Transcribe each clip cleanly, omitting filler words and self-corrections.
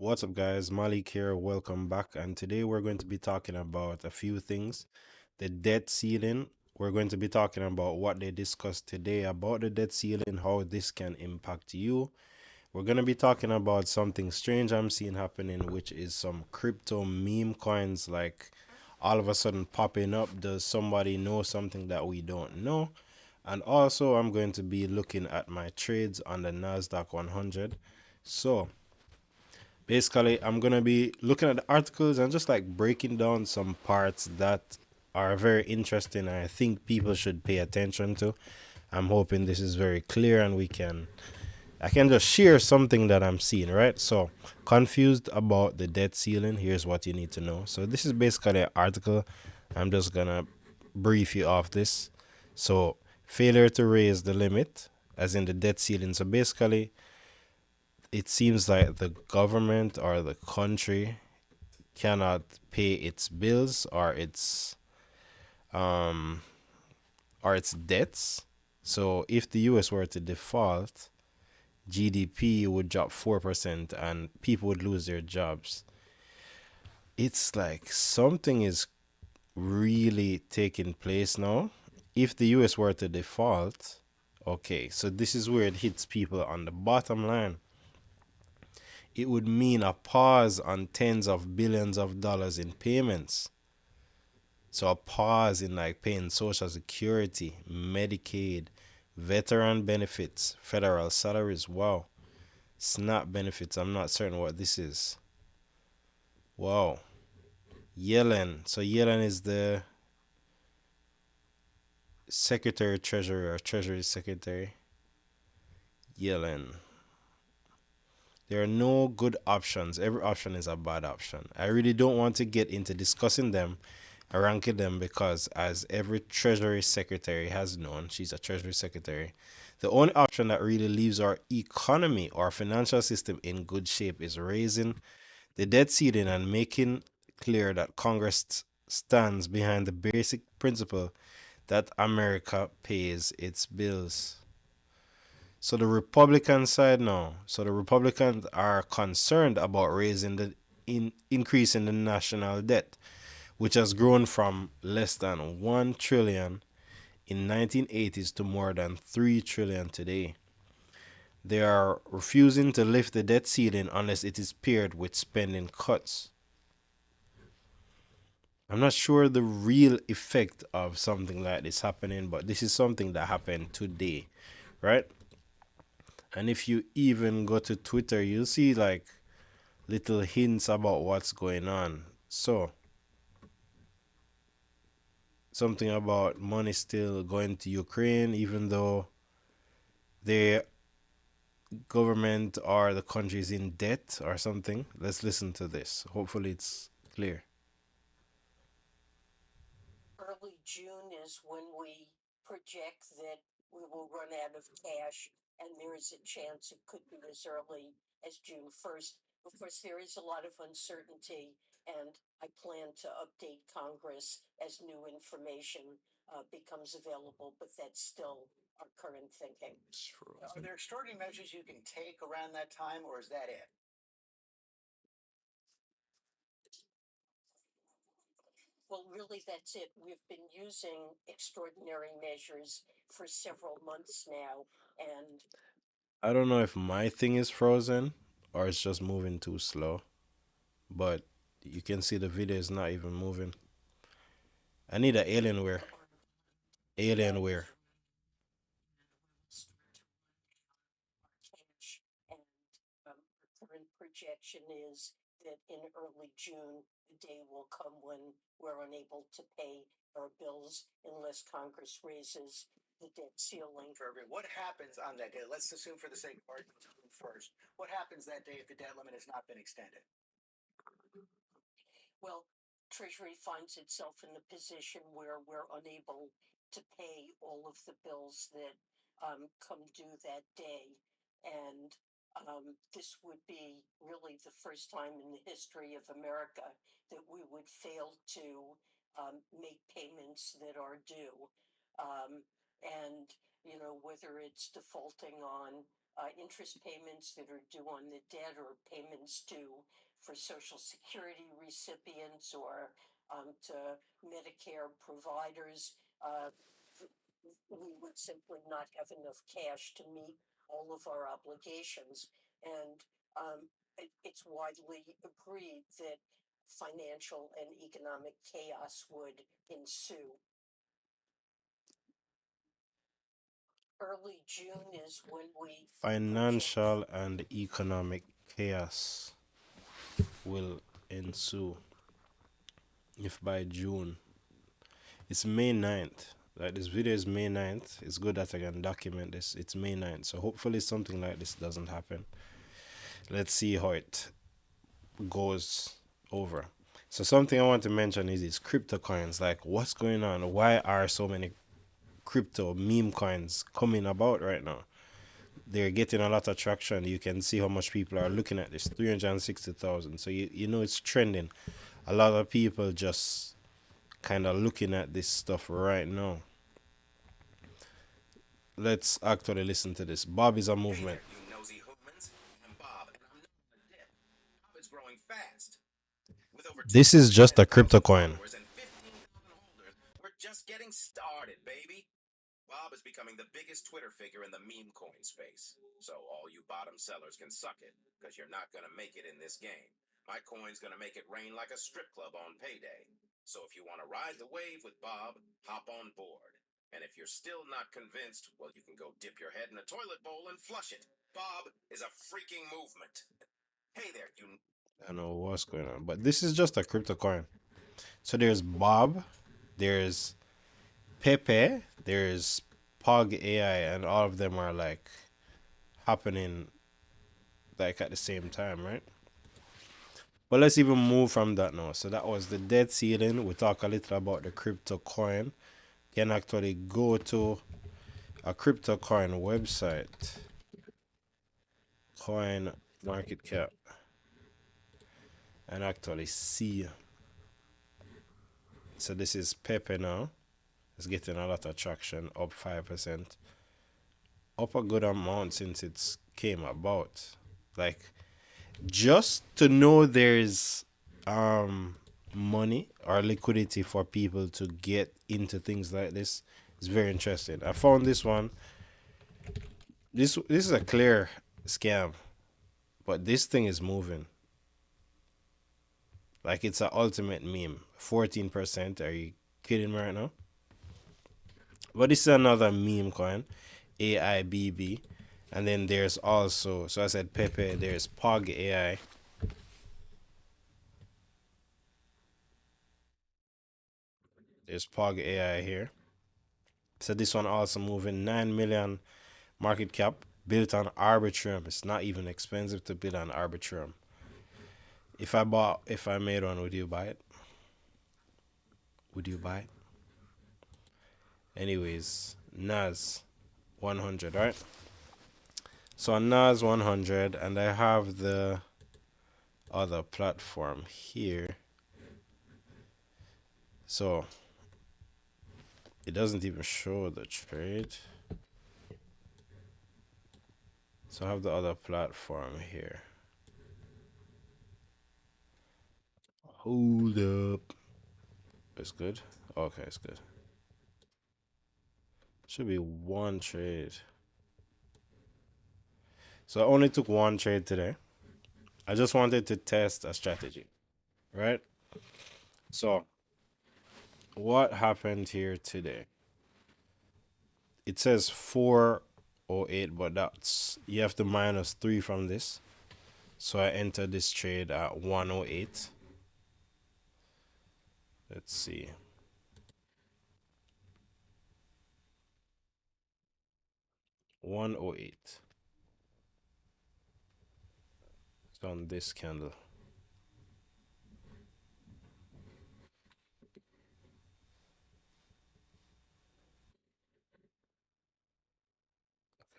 What's up, guys? Malik here. Welcome back. And today we're going to be talking about a few things. The debt ceiling. We're going to be talking about what they discussed today about the debt ceiling, how this can impact you. We're going to be talking about something strange I'm seeing happening, which is some crypto meme coins like all of a sudden popping up. Does somebody know something that we don't know? And also, I'm going to be looking at my trades on the NASDAQ 100. So, basically, I'm gonna be looking at the articles and just like breaking down some parts that are very interesting and I think people should pay attention to. I'm hoping this is very clear and I can just share something that I'm seeing, right? So, confused about the debt ceiling, here's what you need to know. So, this is basically an article. I'm just gonna brief you off this. So, failure to raise the limit, as in the debt ceiling. So, basically, it seems like the government or the country cannot pay its bills um or its debts. So if the US were to default, GDP would drop 4% and people would lose their jobs. It's like something is really taking place now. If the US were to default, okay, so this is where it hits people on the bottom line. It would mean a pause on tens of billions of dollars in payments. So a pause in like paying Social Security, Medicaid, veteran benefits, federal salaries. Wow. SNAP benefits. I'm not certain what this is. Wow. Yellen. So Yellen is the Secretary Treasury or Treasury Secretary. Yellen. There are no good options. Every option is a bad option. I really don't want to get into discussing them or ranking them because, as every Treasury Secretary has known, she's a Treasury Secretary. The only option that really leaves our economy or financial system in good shape is raising the debt ceiling and making clear that Congress stands behind the basic principle that America pays its bills. So the Republican side now. So the Republicans are concerned about raising the increasing the national debt, which has grown from less than 1 trillion in 1980s to more than 3 trillion today. They are refusing to lift the debt ceiling unless it is paired with spending cuts. I'm not sure the real effect of something like this happening, but this is something that happened today, right? And if you even go to Twitter, you'll see like little hints about what's going on. So, something about money still going to Ukraine, even though the government or the country is in debt or something. Let's listen to this. Hopefully, it's clear. Early June is when we project that we will run out of cash, and there is a chance it could be as early as June 1st. Of course, there is a lot of uncertainty, and I plan to update Congress as new information becomes available, but that's still our current thinking. Are there extraordinary measures you can take around that time, or is that it? Well, really, that's it. We've been using extraordinary measures for several months now, and I don't know if my thing is frozen or it's just moving too slow, but you can see the video is not even moving. I need an Alienware. Alienware. cash. And our current projection is that in early June, the day will come when we're unable to pay our bills unless Congress raises the debt ceiling. What happens on that day? Let's assume, for the sake of argument, June 1st. What happens that day if the debt limit has not been extended? Well, Treasury finds itself in the position where we're unable to pay all of the bills that come due that day. And this would be really the first time in the history of America that we would fail to make payments that are due. And, whether it's defaulting on interest payments that are due on the debt or payments due for Social Security recipients or to Medicare providers. We would simply not have enough cash to meet all of our obligations. And it's widely agreed that financial and economic chaos would ensue. Early June is when we project. Financial and economic chaos will ensue if by June. It's May 9th. Like this video is May 9th. It's good that I can document this. It's May 9th. So hopefully something like this doesn't happen. Let's see how it goes over. So something I want to mention is these crypto coins. Like what's going on? Why are so many crypto meme coins coming about right now? They're getting a lot of traction. You can see how much people are looking at this. 360,000. So you know it's trending. A lot of people just kind of looking at this stuff right now. Let's actually listen to this. Bob is a movement. Hey there, you nosy humans. I'm Bob, and I'm not on a dip. Bob is growing fast. With over This is just a 210,000 crypto coin. followers and 15,000 holders, we're just getting started, baby. Bob is becoming the biggest Twitter figure in the meme coin space. So all you bottom sellers can suck it, because you're not going to make it in this game. My coin's going to make it rain like a strip club on payday. So if you want to ride the wave with Bob, hop on board. And if you're still not convinced, well, you can go dip your head in a toilet bowl and flush it. Bob is a freaking movement. Hey there, you. I don't know what's going on, but this is just a crypto coin. So there's Bob, there's PEPE, there's POGAI, and all of them are like happening like at the same time, right? But let's even move from that now. So that was the debt ceiling. We talk a little about the crypto coin. You can actually go to a crypto coin website, coin market cap, and actually see. So this is PEPE now. It's getting a lot of traction, up 5%, up a good amount since it's came about. Like just to know there's money or liquidity for people to get into things like this is very interesting. I found this one. This is a clear scam, but this thing is moving. Like it's an ultimate meme. 14%. Are you kidding me right now? But this is another meme coin, AIBB. And then there's also, so I said PEPE, there's POG AI. There's POG AI here. So this one also moving 9 million market cap, built on Arbitrum. It's not even expensive to build on Arbitrum. If I made one, would you buy it? Would you buy it? Anyways, NAS100, right? So on NAS100, and I have the other platform here. So it doesn't even show the trade. So I have the other platform here. Hold up. It's good? Okay, it's good. Should be one trade. So I only took one trade today. I just wanted to test a strategy, right? So what happened here today? It says 408, but that's you have to minus 3 from this. So I entered this trade at 108. Let's see. $108. It's on this candle.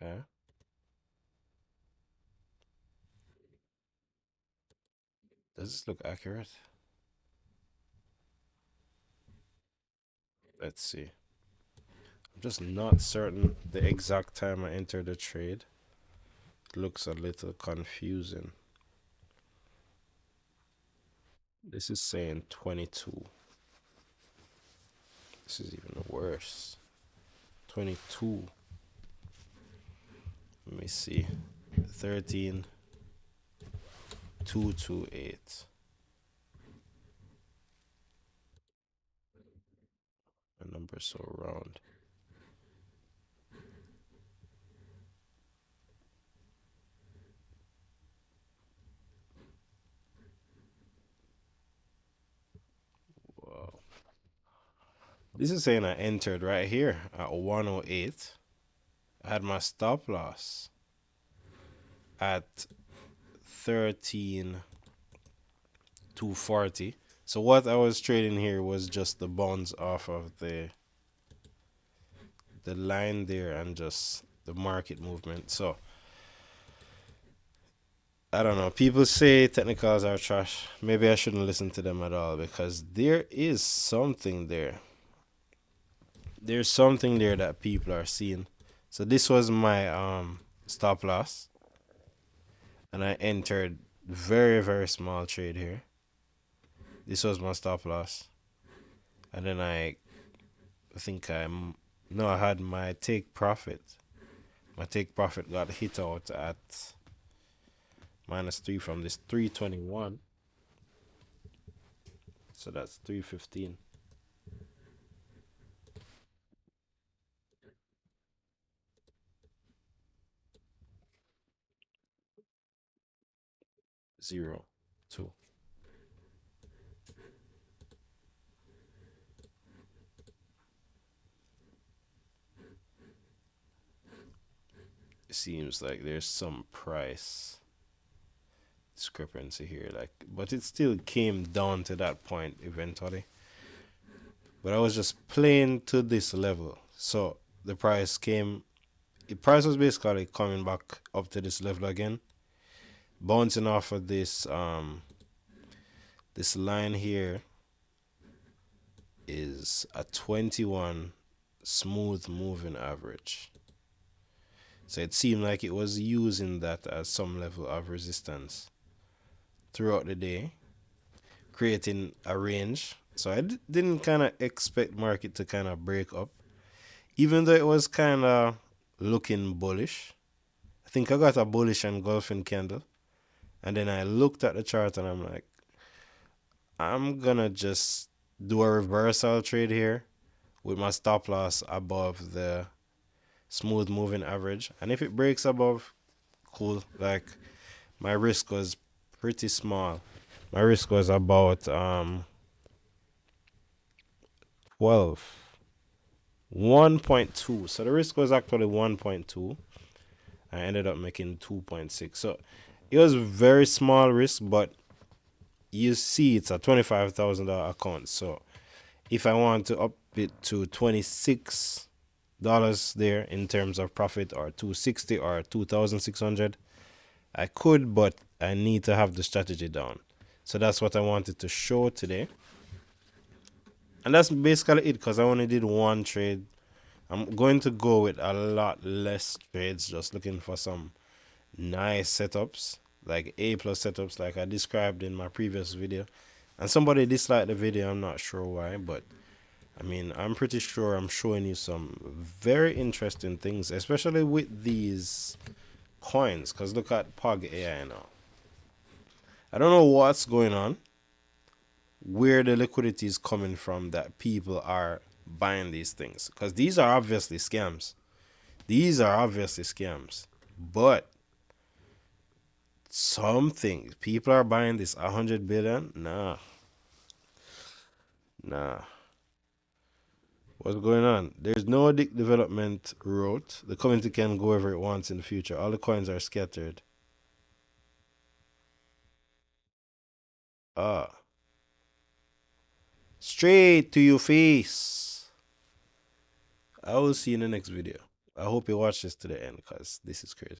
Okay. Does this look accurate? Let's see. I'm just not certain the exact time I entered the trade. looks a little confusing. This is saying 22. This is even worse. 22. Let me see. 13 228. The number's so round. Wow. This is saying I entered right here at 108. I had my stop loss at 13 240. So what I was trading here was just the bounce off of the line there and just the market movement. So I don't know. People say technicals are trash. Maybe I shouldn't listen to them at all because there is something there. There's something there that people are seeing. So this was my stop loss, and I entered very small trade here. This was my stop loss, and then I think I had my take profit. My take profit got hit out at -3 from this 321. So that's 315. Zero, two. It seems like there's some price discrepancy here, like, but it still came down to that point eventually. But I was just playing to this level, so the price was basically coming back up to this level again, bouncing off of this line here is a 21 smooth moving average. So it seemed like it was using that as some level of resistance throughout the day, creating a range. So I didn't kind of expect market to kind of break up, even though it was kind of looking bullish. I think I got a bullish engulfing candle, and then I looked at the chart and I'm like, I'm gonna just do a reversal trade here with my stop loss above the smooth moving average, and if it breaks above, cool. Like, my risk was pretty small. My risk was about 12 1.2. So the risk was actually 1.2. I ended up making 2.6. So it was very small risk, but you see it's a $25,000 account. So if I want to up it to $26 there in terms of profit, or 260 or 2,600, I could, but I need to have the strategy down. So that's what I wanted to show today. And that's basically it, because I only did one trade. I'm going to go with a lot less trades, just looking for some nice setups, like A plus setups, like I described in my previous video. And somebody disliked the video, I'm not sure why, but I mean, I'm pretty sure I'm showing you some very interesting things, especially with these coins, because look at POGAI now. I don't know what's going on, where the liquidity is coming from that people are buying these things, because these are obviously scams. These are obviously scams, but something people are buying this 100 billion. Nah. What's going on? There's no development route. The community can go wherever it wants in the future. All the coins are scattered. Ah, straight to your face. I will see you in the next video. I hope you watch this to the end, because this is crazy.